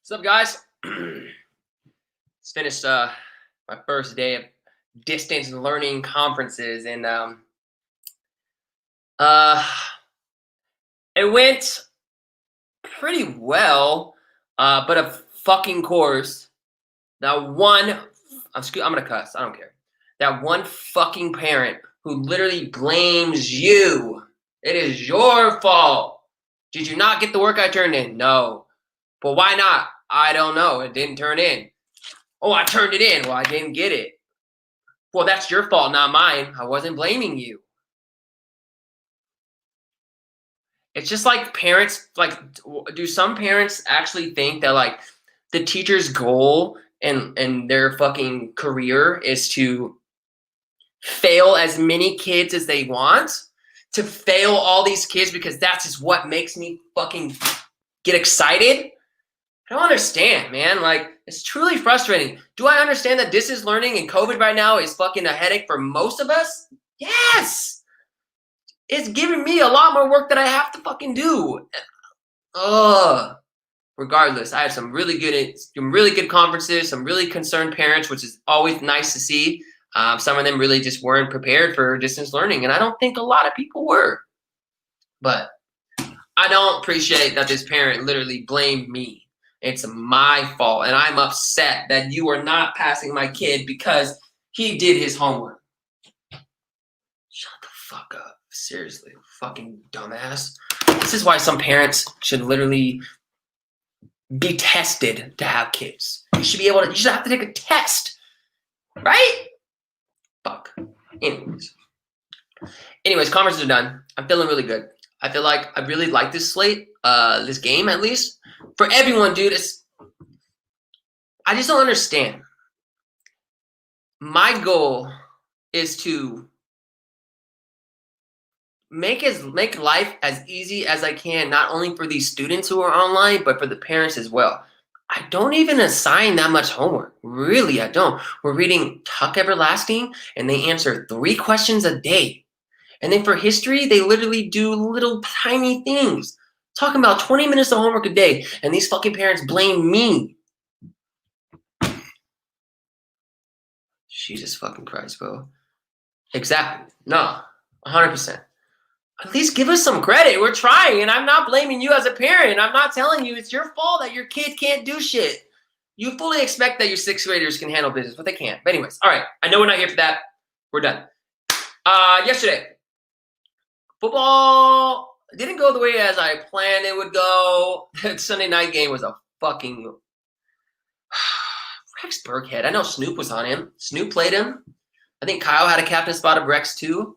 What's up, guys? Just finished my first day of distance learning conferences, and uh, it went pretty well. But a fucking course. That one, I'm gonna cuss. I don't care. That one fucking parent who literally blames you. It is your fault. Did you not get the work I turned in? No. But why not? I don't know. It didn't turn in. Oh, I turned it in. Well, I didn't get it. Well, that's your fault, not mine. I wasn't blaming you. It's just like parents, like, do some parents actually think that, like, the teacher's goal and their fucking career is to fail as many kids as they want? To fail all these kids because that's just what makes me fucking get excited? I don't understand, man. Like, it's truly frustrating. Do I understand that distance learning and COVID right now is fucking a headache for most of us? Yes! It's giving me a lot more work that I have to fucking do. Ugh. Regardless, I had some really good conferences, some really concerned parents, which is always nice to see. Some of them really just weren't prepared for distance learning, and I don't think a lot of people were. But I don't appreciate that this parent literally blamed me. It's my fault, and I'm upset that you are not passing my kid because he did his homework. Shut the fuck up. Seriously, fucking dumbass. This is why some parents should literally be tested to have kids. You should have to take a test, right? Fuck. Anyways, conferences are done. I'm feeling really good. I feel like I really like this slate, this game at least. For everyone, dude, I just don't understand. My goal is to make life as easy as I can, not only for these students who are online, but for the parents as well. I don't even assign that much homework. Really, I don't. We're reading Tuck Everlasting, and they answer 3 questions a day. And then for history, they literally do little tiny things. Talking about 20 minutes of homework a day, and these fucking parents blame me. Jesus fucking Christ, bro. Exactly. No, 100%. At least give us some credit. We're trying, and I'm not blaming you as a parent. I'm not telling you it's your fault that your kid can't do shit. You fully expect that your 6th graders can handle business, but they can't. But anyways, all right. I know we're not here for that. We're done. Yesterday, football didn't go the way as I planned it would go. That Sunday night game was a fucking Rex Burkhead. I know Snoop was on him. Snoop played him. I think Kyle had a captain spot of Rex too.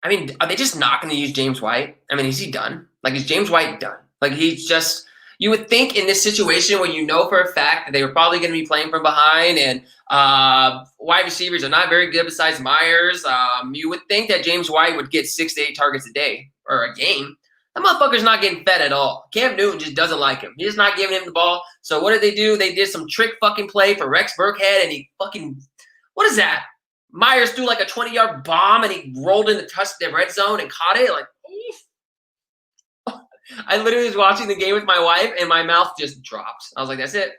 I mean, are they just not going to use James White? I mean, is he done? Like, is James White done? Like, he's just – you would think in this situation when you know for a fact that they were probably going to be playing from behind and wide receivers are not very good besides Myers, you would think that James White would get 6 to 8 targets a day or a game. That motherfucker's not getting fed at all. Cam Newton just doesn't like him. He's just not giving him the ball. So what did they do? They did some trick fucking play for Rex Burkhead, and he fucking – what is that? Myers threw like a 20-yard bomb, and he rolled in the red zone and caught it. Like, oof. I literally was watching the game with my wife, and my mouth just dropped. I was like, that's it.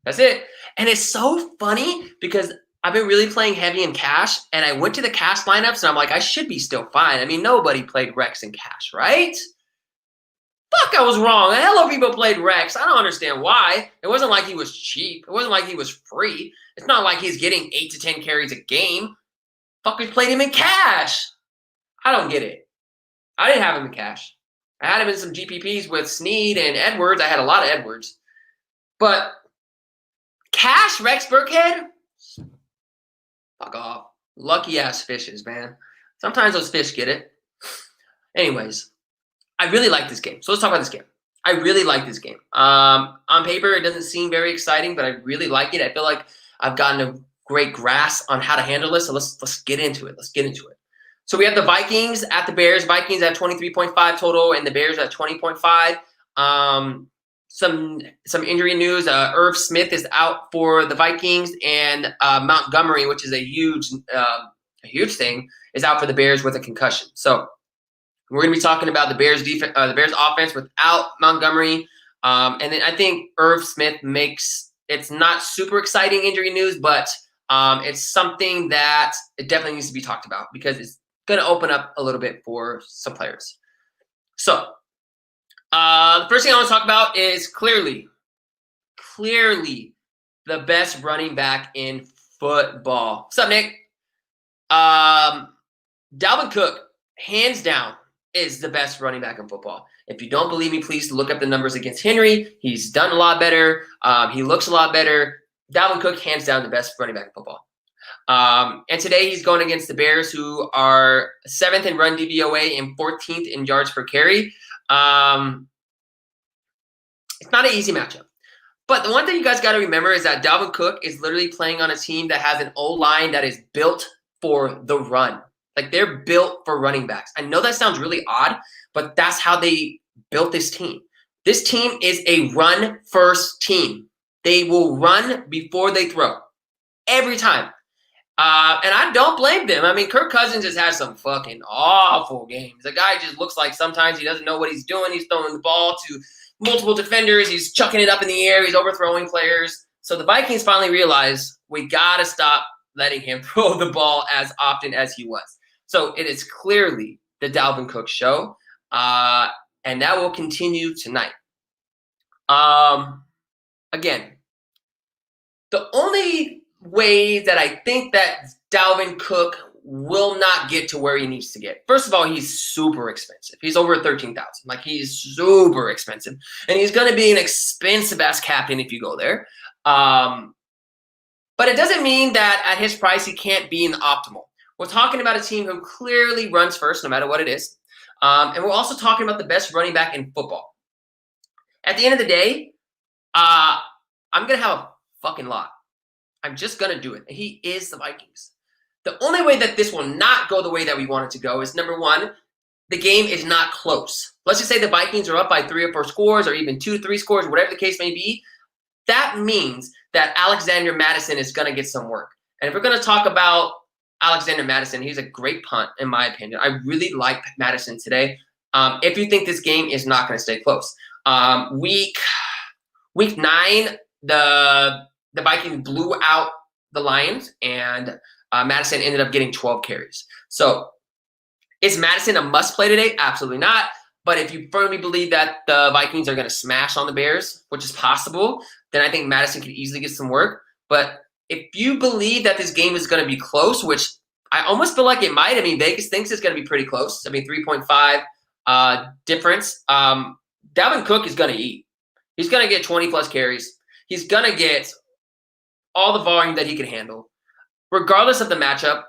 That's it. And it's so funny because I've been really playing heavy in cash, and I went to the cash lineups, and I'm like, I should be still fine. I mean, nobody played Rex in cash, right? Fuck, I was wrong. A hell of people played Rex. I don't understand why. It wasn't like he was cheap. It wasn't like he was free. It's not like he's getting 8 to 10 carries a game. Fuckers played him in cash. I don't get it. I didn't have him in cash. I had him in some GPPs with Snead and Edwards. I had a lot of Edwards. But cash, Rex Burkhead? Fuck off. Lucky-ass fishes, man. Sometimes those fish get it. Anyways, I really like this game. So let's talk about this game. I really like this game. On paper, it doesn't seem very exciting, but I really like it. I feel like I've gotten a great grasp on how to handle this. So let's get into it. Let's get into it. So we have the Vikings at the Bears. Vikings at 23.5 total, and the Bears at 20.5. Some injury news. Irv Smith is out for the Vikings, and Montgomery, which is a huge thing, is out for the Bears with a concussion. So we're going to be talking about the Bears defense, the Bears offense without Montgomery. And then I think Irv Smith makes it's not super exciting injury news, but it's something that it definitely needs to be talked about because it's going to open up a little bit for some players. So the first thing I want to talk about is clearly the best running back in football. What's up, Nick? Dalvin Cook, hands down, is the best running back in football. If you don't believe me, please look up the numbers against Henry. He's done a lot better. He looks a lot better. Dalvin Cook, hands down, the best running back in football. And today he's going against the Bears, who are 7th in run DVOA and 14th in yards per carry. It's not an easy matchup. But the one thing you guys got to remember is that Dalvin Cook is literally playing on a team that has an O-line that is built for the run. Like, they're built for running backs. I know that sounds really odd, but that's how they built this team. This team is a run-first team. They will run before they throw every time. And I don't blame them. I mean, Kirk Cousins has had some fucking awful games. The guy just looks like sometimes he doesn't know what he's doing. He's throwing the ball to multiple defenders. He's chucking it up in the air. He's overthrowing players. So the Vikings finally realized we got to stop letting him throw the ball as often as he was. So it is clearly the Dalvin Cook show. And that will continue tonight. Again, the only way that I think that Dalvin Cook will not get to where he needs to get. First of all, he's super expensive. He's over $13,000. Like, he's super expensive. And he's going to be an expensive-ass captain if you go there. But it doesn't mean that at his price he can't be in the optimal. We're talking about a team who clearly runs first no matter what it is. And we're also talking about the best running back in football. At the end of the day, I'm going to have a fucking lot. I'm just going to do it. He is the Vikings. The only way that this will not go the way that we want it to go is, number one, the game is not close. Let's just say the Vikings are up by 3 or 4 scores or even 2 to 3 scores, whatever the case may be. That means that Alexander Mattison is going to get some work. And if we're going to talk about Alexander Mattison, he's a great punt, in my opinion. I really like Mattison today. If you think this game is not going to stay close. Week 9, the Vikings blew out the Lions, and Mattison ended up getting 12 carries. So is Mattison a must-play today? Absolutely not. But if you firmly believe that the Vikings are going to smash on the Bears, which is possible, then I think Mattison could easily get some work. But if you believe that this game is going to be close, which I almost feel like it might. I mean, Vegas thinks it's going to be pretty close. I mean, 3.5 difference. Dalvin Cook is going to eat. He's going to get 20-plus carries. He's going to get all the volume that he can handle. Regardless of the matchup,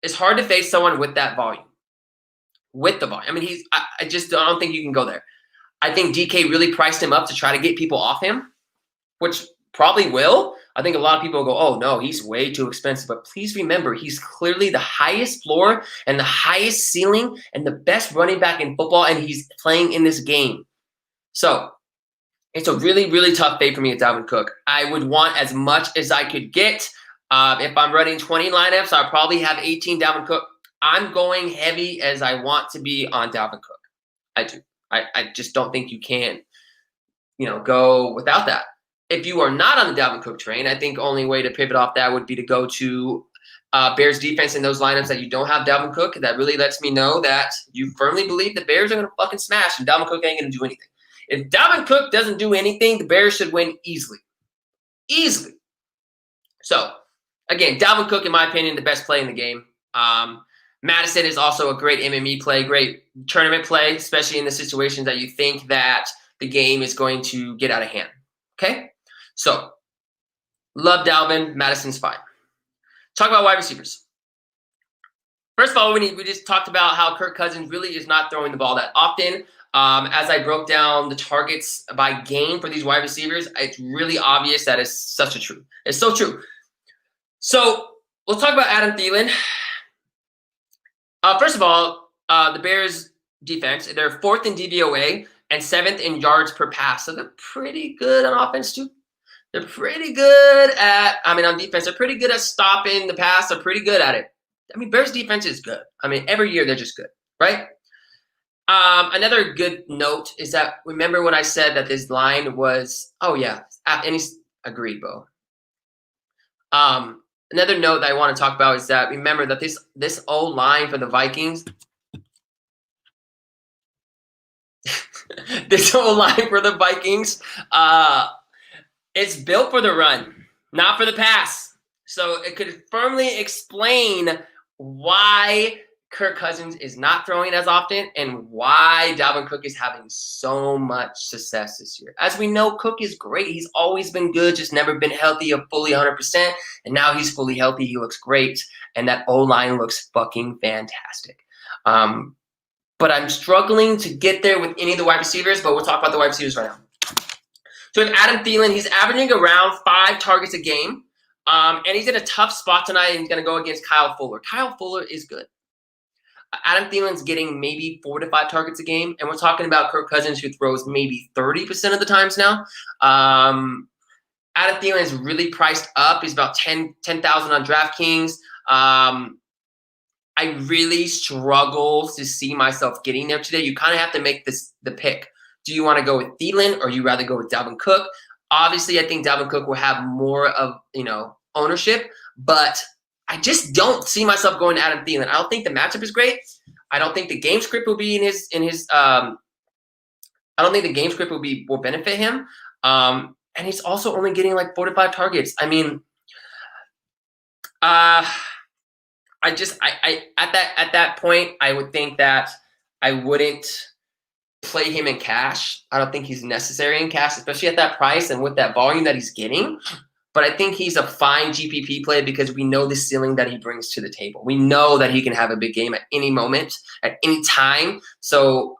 it's hard to face someone with that volume. With the volume. I mean, I just don't think you can go there. I think DK really priced him up to try to get people off him, which probably will. I think a lot of people will go, oh, no, he's way too expensive. But please remember, he's clearly the highest floor and the highest ceiling and the best running back in football, and he's playing in this game. So it's a really, really tough day for me at Dalvin Cook. I would want as much as I could get. If I'm running 20 lineups, I'll probably have 18 Dalvin Cook. I'm going heavy as I want to be on Dalvin Cook. I do. I just don't think you can, go without that. If you are not on the Dalvin Cook train, I think only way to pivot off that would be to go to Bears defense in those lineups that you don't have Dalvin Cook. That really lets me know that you firmly believe the Bears are going to fucking smash and Dalvin Cook ain't going to do anything. If Dalvin Cook doesn't do anything, the Bears should win easily. Easily. So, again, Dalvin Cook, in my opinion, the best play in the game. Mattison is also a great MME play, great tournament play, especially in the situations that you think that the game is going to get out of hand. Okay? So, love Dalvin. Madison's fine. Talk about wide receivers. First of all, we just talked about how Kirk Cousins really is not throwing the ball that often. As I broke down the targets by game for these wide receivers, it's really obvious that it's such a true. It's so true. So, let's talk about Adam Thielen. First of all, the Bears defense, they're 4th in DVOA and 7th in yards per pass. So they're pretty good on offense too. They're pretty good on defense, they're pretty good at stopping the pass. They're pretty good at it. I mean, Bears defense is good. I mean, every year they're just good, right? Another good note is that remember when I said that this line was and he's agreed, Bo. Another note that I want to talk about is that remember that this old line for the Vikings, this old line for the Vikings, it's built for the run, not for the pass. So it could firmly explain why Kirk Cousins is not throwing as often and why Dalvin Cook is having so much success this year. As we know, Cook is great. He's always been good, just never been healthy of fully 100%. And now he's fully healthy. He looks great. And that O-line looks fucking fantastic. But I'm struggling to get there with any of the wide receivers, but we'll talk about the wide receivers right now. So we have Adam Thielen. He's averaging around 5 targets a game. And he's in a tough spot tonight, and he's going to go against Kyle Fuller. Kyle Fuller is good. Adam Thielen's getting maybe 4 to 5 targets a game, and we're talking about Kirk Cousins, who throws maybe 30% of the times now. Adam Thielen is really priced up. He's about 10,000 on DraftKings. I really struggle to see myself getting there today. You kind of have to make the pick. Do you want to go with Thielen, or you rather go with Dalvin Cook? Obviously, I think Dalvin Cook will have more of ownership, but I just don't see myself going to Adam Thielen. I don't think the matchup is great. I don't think the game script will be I don't think the game script will benefit him. And he's also only getting like 4 to 5 targets. I mean, at that point, I would think that I wouldn't play him in cash. I don't think he's necessary in cash, especially at that price and with that volume that he's getting. But I think he's a fine GPP play because we know the ceiling that he brings to the table. We know that he can have a big game at any moment, at any time. So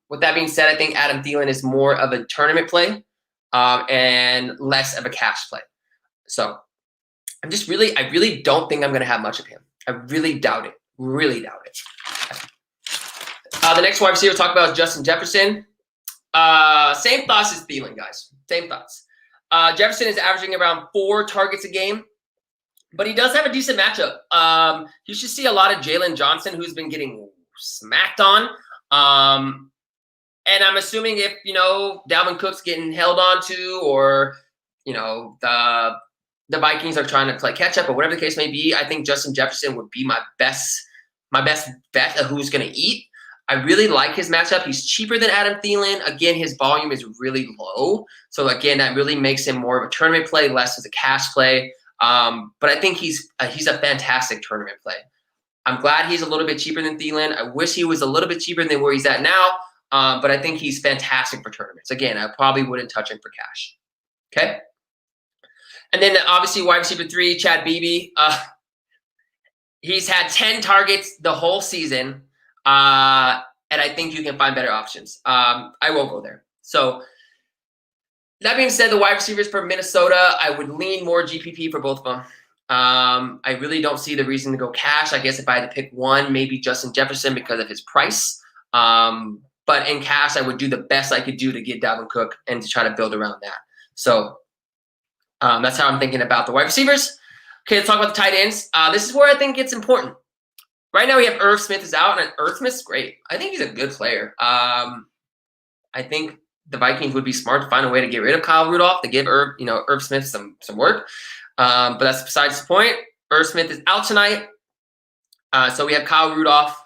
with that being said, I think Adam Thielen is more of a tournament play and less of a cash play. So I really don't think I'm going to have much of him. I really doubt it. Really doubt it. The next wide receiver we'll talk about is Justin Jefferson. Same thoughts as Thielen, guys. Same thoughts. Jefferson is averaging around 4 targets a game, but he does have a decent matchup. You should see a lot of Jalen Johnson, who's been getting smacked on. And I'm assuming if, Dalvin Cook's getting held on to, or, the Vikings are trying to play catch up, or whatever the case may be, I think Justin Jefferson would be my best bet of who's going to eat. I really like his matchup. He's cheaper than Adam Thielen. Again, his volume is really low. So, again, that really makes him more of a tournament play, less as a cash play. But I think he's a fantastic tournament play. I'm glad he's a little bit cheaper than Thielen. I wish he was a little bit cheaper than where he's at now. But I think he's fantastic for tournaments. Again, I probably wouldn't touch him for cash. Okay? And then, obviously, wide receiver 3, Chad Beebe. He's had 10 targets the whole season. And I think you can find better options. I won't go there. So that being said, the wide receivers for Minnesota, I would lean more GPP for both of them. I really don't see the reason to go cash. I guess if I had to pick one, maybe Justin Jefferson because of his price. But in cash, I would do the best I could do to get Dalvin Cook and to try to build around that. So that's how I'm thinking about the wide receivers. Okay, let's talk about the tight ends. This is where I think it's important. Right now we have Irv Smith is out, and Irv Smith's great. I think he's a good player. I think the Vikings would be smart to find a way to get rid of Kyle Rudolph to give Irv Smith some work. But that's besides the point. Irv Smith is out tonight. So we have Kyle Rudolph.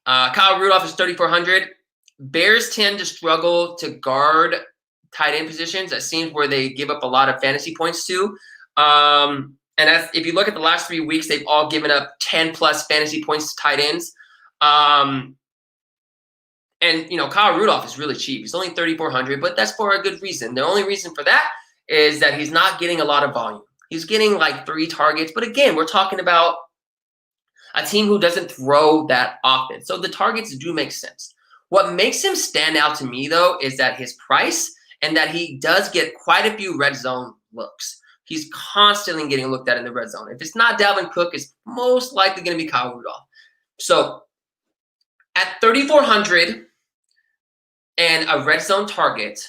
Kyle Rudolph is 3,400. Bears tend to struggle to guard tight end positions. That seems where they give up a lot of fantasy points to. And if you look at the last 3 weeks, they've all given up 10-plus fantasy points to tight ends. And Kyle Rudolph is really cheap. He's only 3,400, but that's for a good reason. The only reason for that is that he's not getting a lot of volume. He's getting like 3 targets. But again, we're talking about a team who doesn't throw that often. So the targets do make sense. What makes him stand out to me, though, is that his price and that he does get quite a few red zone looks. He's constantly getting looked at in the red zone. If it's not Dalvin Cook, it's most likely going to be Kyle Rudolph. So at 3,400 and a red zone target,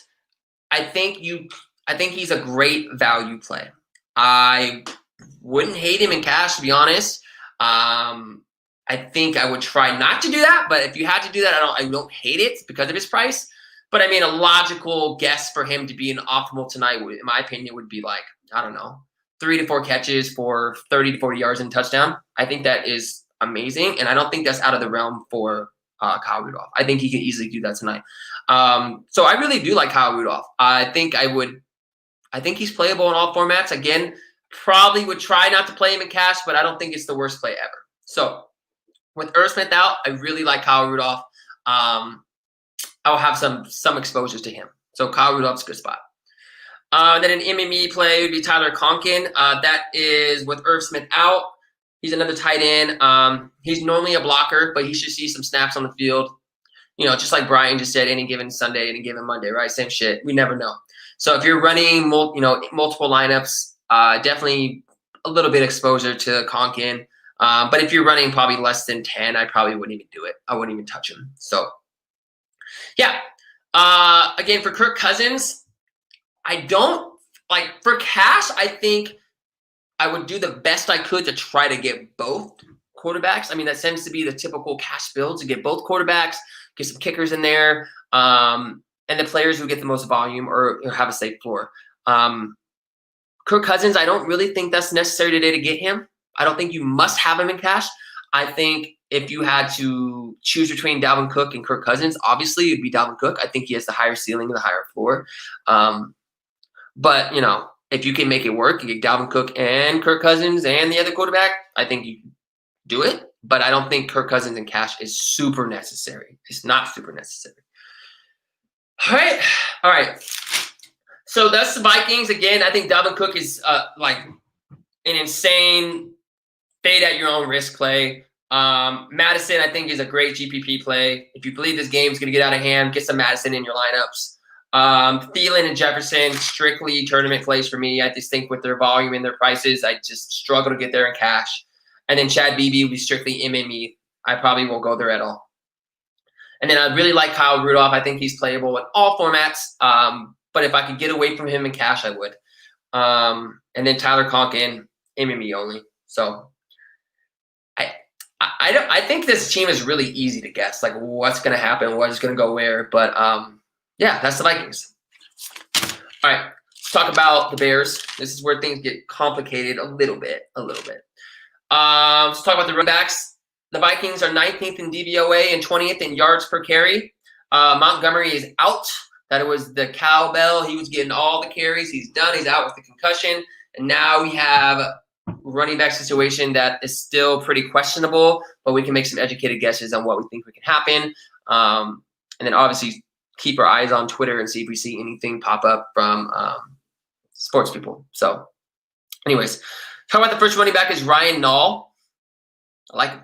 I think he's a great value play. I wouldn't hate him in cash, to be honest. I think I would try not to do that, but if you had to do that, I don't hate it because of his price. But I mean, a logical guess for him to be an optimal tonight, in my opinion, would be like, I don't know, 3 to 4 catches for 30 to 40 yards and touchdown. I think that is amazing, and I don't think that's out of the realm for Kyle Rudolph. I think he can easily do that tonight. So I really do like Kyle Rudolph. I think he's playable in all formats. Again, probably would try not to play him in cash, but I don't think it's the worst play ever. So with Irv Smith out, I really like Kyle Rudolph. I'll have some exposures to him. So Kyle Rudolph's a good spot. Then an MME play would be Tyler Conkin. That is with Irv Smith out. He's another tight end. He's normally a blocker, but he should see some snaps on the field. Just like Brian just said, any given Sunday, any given Monday, right? Same shit. We never know. So if you're running multiple lineups, definitely a little bit exposure to Conkin. But if you're running probably less than 10, I probably wouldn't even do it. I wouldn't even touch him. So, yeah. Again, for Kirk Cousins, I don't like for cash. I think I would do the best I could to try to get both quarterbacks. I mean, that tends to be the typical cash build, to get both quarterbacks, get some kickers in there, and the players who get the most volume or have a safe floor. Kirk Cousins, I don't really think that's necessary today to get him. I don't think you must have him in cash. I think if you had to choose between Dalvin Cook and Kirk Cousins, obviously it'd be Dalvin Cook. I think he has the higher ceiling and the higher floor. But, if you can make it work, you get Dalvin Cook and Kirk Cousins and the other quarterback, I think you do it. But I don't think Kirk Cousins in cash is super necessary. It's not super necessary. All right. So that's the Vikings. Again, I think Dalvin Cook is like an insane fade at your own risk play. Madison, I think, is a great GPP play. If you believe this game is going to get out of hand, get some Madison in your lineups. Thielen and Jefferson, strictly tournament plays for me. I just think with their volume and their prices, I just struggle to get there in cash. And then Chad Beebe will be strictly MME. I probably won't go there at all. And then I really like Kyle Rudolph. I think he's playable in all formats. But if I could get away from him in cash, I would. And then Tyler Conkin, MME only. So I think this team is really easy to guess, like what's going to happen, what's going to go where. But yeah, that's the Vikings. All right, let's talk about the Bears. This is where things get complicated a little bit. Let's talk about the running backs. The Vikings are 19th in DVOA and 20th in yards per carry. Montgomery is out. That was the cowbell. He was getting all the carries. He's done. He's out with the concussion. And now we have a running back situation that is still pretty questionable, but we can make some educated guesses on what we think can happen. And then obviously keep our eyes on Twitter and see if we see anything pop up from sports people. So anyways, talk about the first running back is Ryan Nall. I like him.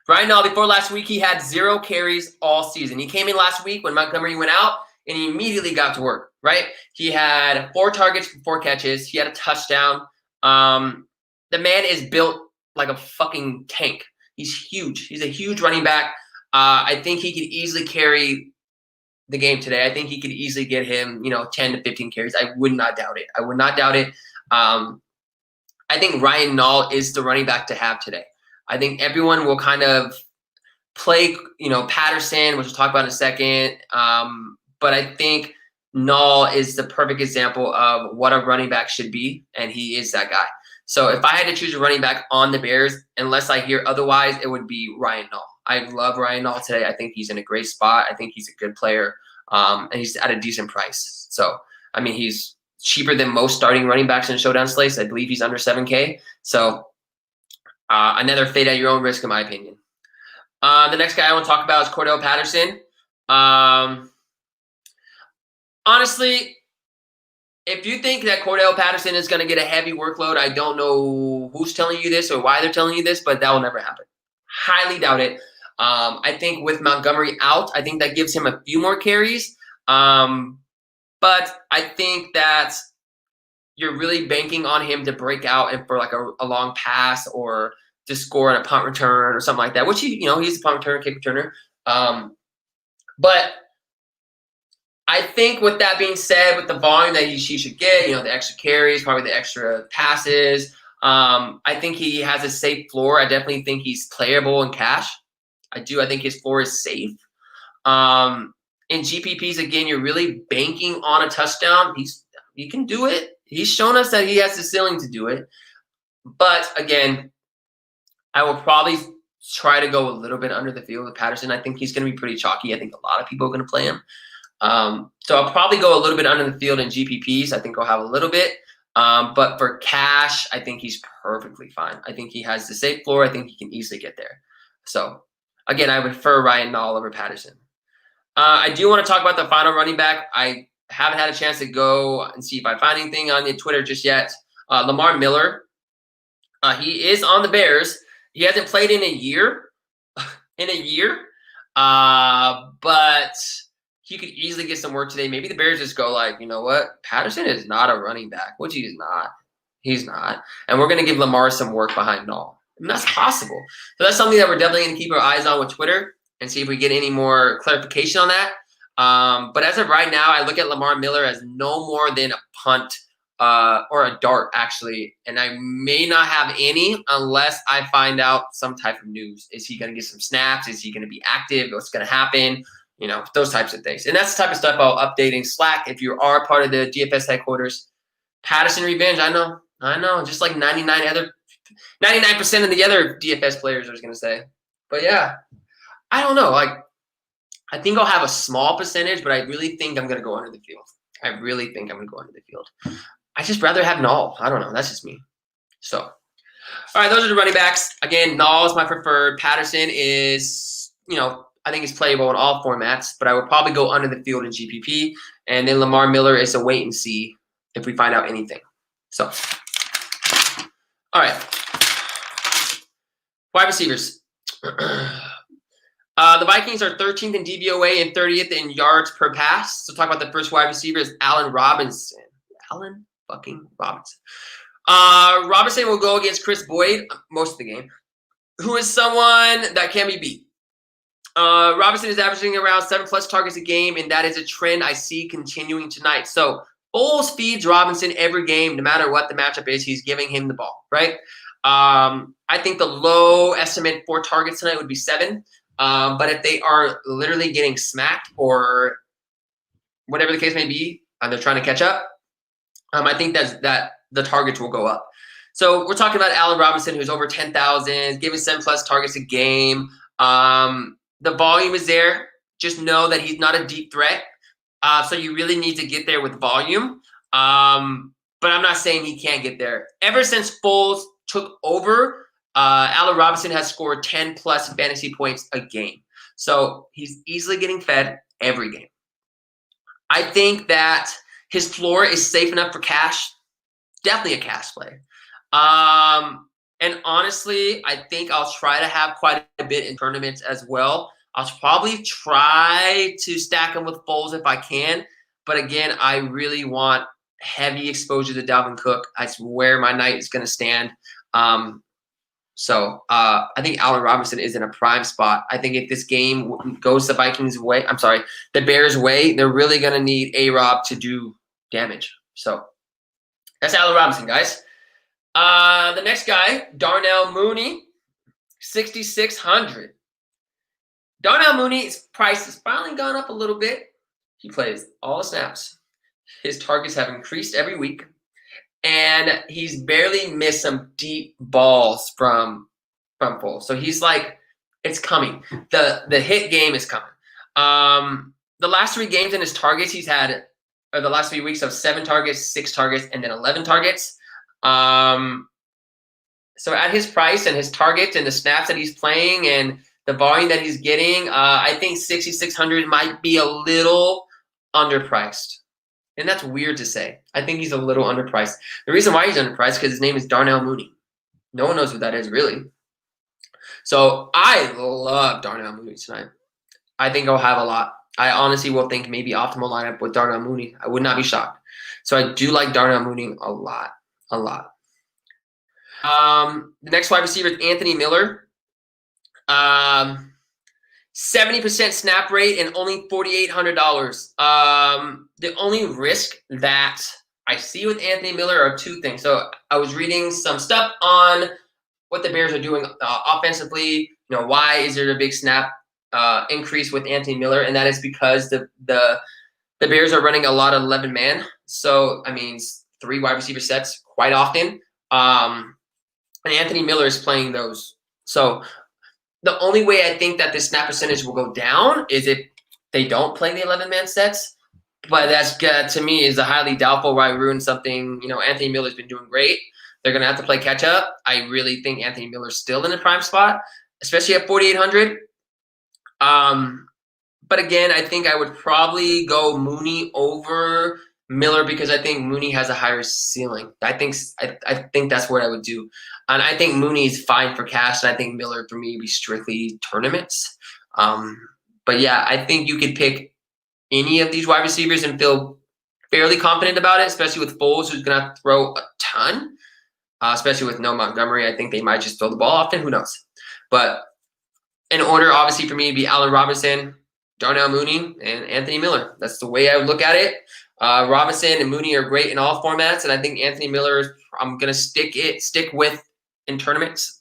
Ryan Nall, before last week, he had 0 carries all season. He came in last week when Montgomery went out, and he immediately got to work, right? He had 4 targets for 4 catches. He had a touchdown. The man is built like a fucking tank. He's huge. He's a huge running back. I think he could easily carry the game today. I think he could easily get him, 10 to 15 carries. I would not doubt it. I think Ryan Nall is the running back to have today. I think everyone will kind of play, Patterson, which we'll talk about in a second. But I think Nall is the perfect example of what a running back should be, and he is that guy. So if I had to choose a running back on the Bears, unless I hear otherwise, it would be Ryan Nall. I love Ryan Nall today. I think he's in a great spot. I think he's a good player, and he's at a decent price. So, I mean, he's cheaper than most starting running backs in Showdown slates. I believe he's under 7K. So another fade at your own risk, in my opinion. The next guy I want to talk about is Cordell Patterson. Honestly, if you think that Cordell Patterson is going to get a heavy workload, I don't know who's telling you this or why they're telling you this, but that will never happen. Highly doubt it. I think with Montgomery out, I think that gives him a few more carries. But I think that you're really banking on him to break out and for like a long pass or to score on a punt return or something like that, which he's a punt returner, kick returner. But I think with that being said, with the volume that he should get, the extra carries, probably the extra passes, I think he has a safe floor. I definitely think he's playable in cash. I do. I think his floor is safe. In GPPs, again, you're really banking on a touchdown. He can do it. He's shown us that he has the ceiling to do it. But again, I will probably try to go a little bit under the field with Patterson. I think he's going to be pretty chalky. I think a lot of people are going to play him. So I'll probably go a little bit under the field in GPPs. I think I'll have a little bit. But for cash, I think he's perfectly fine. I think he has the safe floor. I think he can easily get there. So again, I would prefer Ryan Nall over Patterson. I do want to talk about the final running back. I haven't had a chance to go and see if I find anything on the Twitter just yet. Lamar Miller. He is on the Bears. He hasn't played in a year. But he could easily get some work today. Maybe the Bears just go like, you know what? Patterson is not a running back, which he's not. He's not. And we're going to give Lamar some work behind Nall. And that's possible. So that's something that we're definitely going to keep our eyes on with Twitter and see if we get any more clarification on that. But as of right now, I look at Lamar Miller as no more than a punt or a dart, actually. And I may not have any unless I find out some type of news. Is he going to get some snaps? Is he going to be active? What's going to happen? You know, those types of things. And that's the type of stuff I'll update in Slack if you are part of the DFS headquarters. Patterson revenge, I know. Just like 99% of the other DFS players, I was going to say. But yeah, I don't know. Like, I think I'll have a small percentage, but I really think I'm going to go under the field. I just rather have Nall. I don't know. That's just me. So, all right, those are the running backs. Again, Nall is my preferred. Patterson is, I think he's playable in all formats, but I would probably go under the field in GPP. And then Lamar Miller is a wait and see if we find out anything. So, all right. Wide receivers. The Vikings are 13th in DVOA and 30th in yards per pass. So talk about the first wide receiver is Allen Robinson. Allen fucking Robinson. Robinson will go against Chris Boyd most of the game, who is someone that can be beat. Robinson is averaging around 7+ targets a game, and that is a trend I see continuing tonight. So Foles feeds Robinson every game, no matter what the matchup is. He's giving him the ball, right? I think the low estimate for targets tonight would be 7. But if they are literally getting smacked or whatever the case may be, and they're trying to catch up, I think that the targets will go up. So we're talking about Allen Robinson, who's over 10,000, giving 7+ targets a game. The volume is there. Just know that he's not a deep threat. So you really need to get there with volume. But I'm not saying he can't get there. Ever since Foles took over, Allen Robinson has scored 10+ fantasy points a game. So he's easily getting fed every game. I think that his floor is safe enough for cash. Definitely a cash play. And honestly, I think I'll try to have quite a bit in tournaments as well. I'll probably try to stack him with Foles if I can. But again, I really want heavy exposure to Dalvin Cook. That's where my night is going to stand. So I think Allen Robinson is in a prime spot. I think if this game goes the the Bears' way, they're really going to need A-Rob to do damage. So that's Allen Robinson, guys. The next guy, Darnell Mooney, 6,600. Darnell Mooney's price has finally gone up a little bit. He plays all the snaps. His targets have increased every week. And he's barely missed some deep balls from Foles. So he's like, it's coming. The hit game is coming. The last 3 games in his targets he's had, or the last 3 weeks of 7 targets, 6 targets, and then 11 targets. So at his price and his targets and the snaps that he's playing and the volume that he's getting, I think 6,600 might be a little underpriced. And that's weird to say. I think he's a little underpriced. The reason why he's underpriced is because his name is Darnell Mooney. No one knows who that is, really. So I love Darnell Mooney tonight. I think I'll have a lot. I honestly will think maybe optimal lineup with Darnell Mooney. I would not be shocked. So I do like Darnell Mooney a lot. The next wide receiver is Anthony Miller. 70% snap rate and only $4,800. The only risk that I see with Anthony Miller are two things. So I was reading some stuff on what the Bears are doing offensively. Why is there a big snap increase with Anthony Miller? And that is because the Bears are running a lot of 11-man. So, 3 wide receiver sets quite often. And Anthony Miller is playing those. So the only way I think that the snap percentage will go down is if they don't play the 11-man sets. But that's, to me, is a highly doubtful where I ruin something. Anthony Miller's been doing great. They're going to have to play catch up. I really think Anthony Miller's still in the prime spot, especially at 4,800. But again, I think I would probably go Mooney over Miller because I think Mooney has a higher ceiling. I think that's what I would do. And I think Mooney is fine for cash, and I think Miller for me would be strictly tournaments. But yeah, I think you could pick any of these wide receivers and feel fairly confident about it, especially with Foles, who's going to throw a ton, especially with no Montgomery. I think they might just throw the ball often. Who knows? But in order, obviously, for me, it'd be Allen Robinson, Darnell Mooney, and Anthony Miller. That's the way I would look at it. Robinson and Mooney are great in all formats, and I think Anthony Miller, I'm going to stick with in tournaments.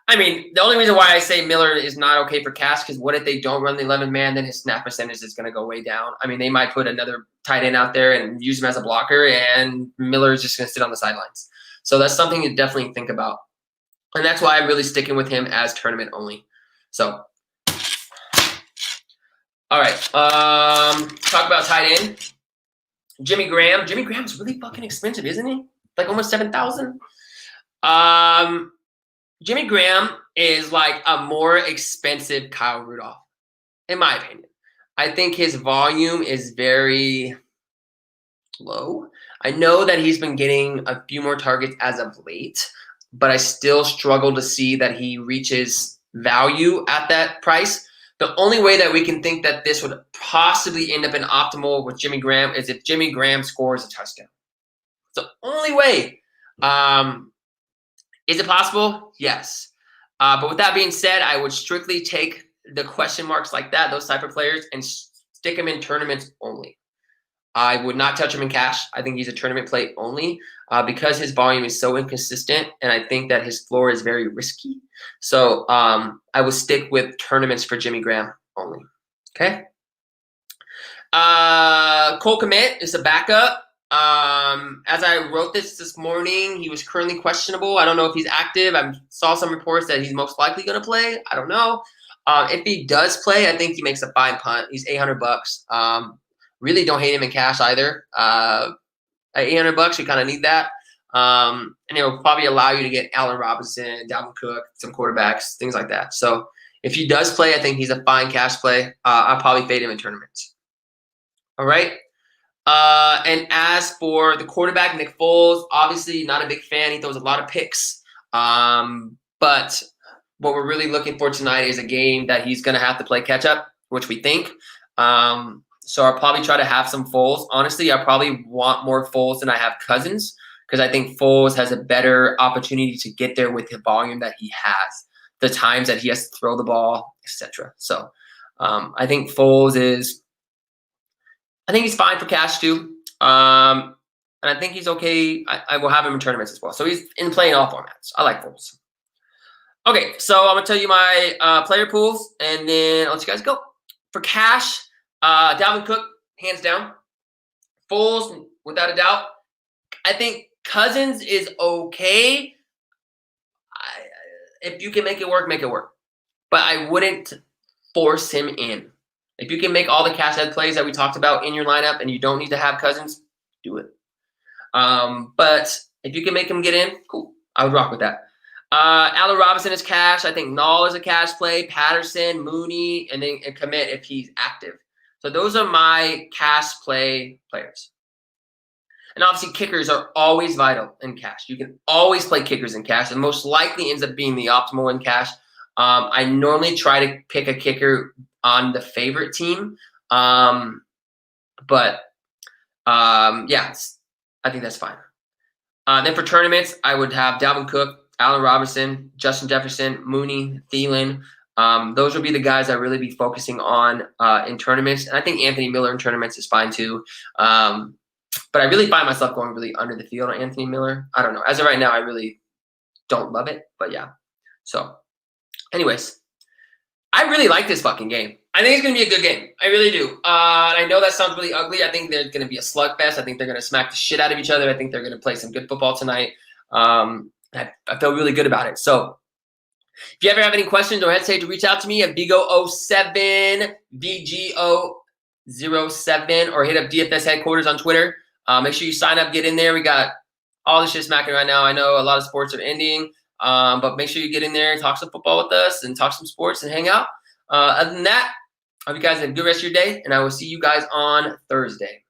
The only reason why I say Miller is not okay for cash, because what if they don't run the 11-man, then his snap percentage is going to go way down. They might put another tight end out there and use him as a blocker, and Miller is just going to sit on the sidelines. So that's something to definitely think about. And that's why I'm really sticking with him as tournament only. So, all right. Talk about tight end. Jimmy Graham. Jimmy Graham's really fucking expensive, isn't he? Like almost 7,000. Jimmy Graham is like a more expensive Kyle Rudolph, in my opinion. I think his volume is very low. I know that he's been getting a few more targets as of late, but I still struggle to see that he reaches value at that price. The only way that we can think that this would possibly end up in optimal with Jimmy Graham is if Jimmy Graham scores a touchdown. It's the only way. Is it possible? Yes. But with that being said, I would strictly take the question marks like that, those type of players, and stick them in tournaments only. I would not touch him in cash. I think he's a tournament play only because his volume is so inconsistent, and I think that his floor is very risky. So I would stick with tournaments for Jimmy Graham only. Okay. Cole Kmet is a backup. As I wrote this morning, he was currently questionable. I don't know if he's active. I saw some reports that he's most likely going to play. I don't know. If he does play, I think he makes a fine punt. He's $800. Really don't hate him in cash either. At $800, you kind of need that. And it will probably allow you to get Allen Robinson, Dalvin Cook, some quarterbacks, things like that. So if he does play, I think he's a fine cash play. I'll probably fade him in tournaments. All right. And as for the quarterback, Nick Foles, obviously not a big fan. He throws a lot of picks. But what we're really looking for tonight is a game that he's going to have to play catch up, which we think. So I'll probably try to have some Foles. Honestly, I probably want more Foles than I have Cousins because I think Foles has a better opportunity to get there with the volume that he has, the times that he has to throw the ball, etc. So I think Foles is – I think he's fine for cash too. And I think he's okay. I will have him in tournaments as well. So he's in play in all formats. I like Foles. Okay, so I'm going to tell you my player pools, and then I'll let you guys go. For cash – Dalvin Cook, hands down. Foles, without a doubt. I think Cousins is okay. If you can make it work, make it work. But I wouldn't force him in. If you can make all the cash ad plays that we talked about in your lineup and you don't need to have Cousins, do it. But if you can make him get in, cool. I would rock with that. Allen Robinson is cash. I think Nall is a cash play. Patterson, Mooney, and then Kmet if he's active. So those are my cash play players. And obviously kickers are always vital in cash. You can always play kickers in cash, and most likely ends up being the optimal in cash. I normally try to pick a kicker on the favorite team. Yeah, I think that's fine. Then for tournaments, I would have Dalvin Cook, Allen Robinson, Justin Jefferson, Mooney, Thielen. Those would be the guys I'd really be focusing on in tournaments. And I think Anthony Miller in tournaments is fine too. But I really find myself going really under the field on Anthony Miller. I don't know. As of right now, I really don't love it. But yeah. So, anyways, I really like this fucking game. I think it's going to be a good game. I really do. I know that sounds really ugly. I think there's going to be a slugfest. I think they're going to smack the shit out of each other. I think they're going to play some good football tonight. I feel really good about it. So, if you ever have any questions, don't hesitate to reach out to me at Vigo07, VGO07, or hit up DFS headquarters on Twitter. Make sure you sign up, get in there. We got all this shit smacking right now. I know a lot of sports are ending, but make sure you get in there and talk some football with us and talk some sports and hang out. Other than that, I hope you guys have a good rest of your day, and I will see you guys on Thursday.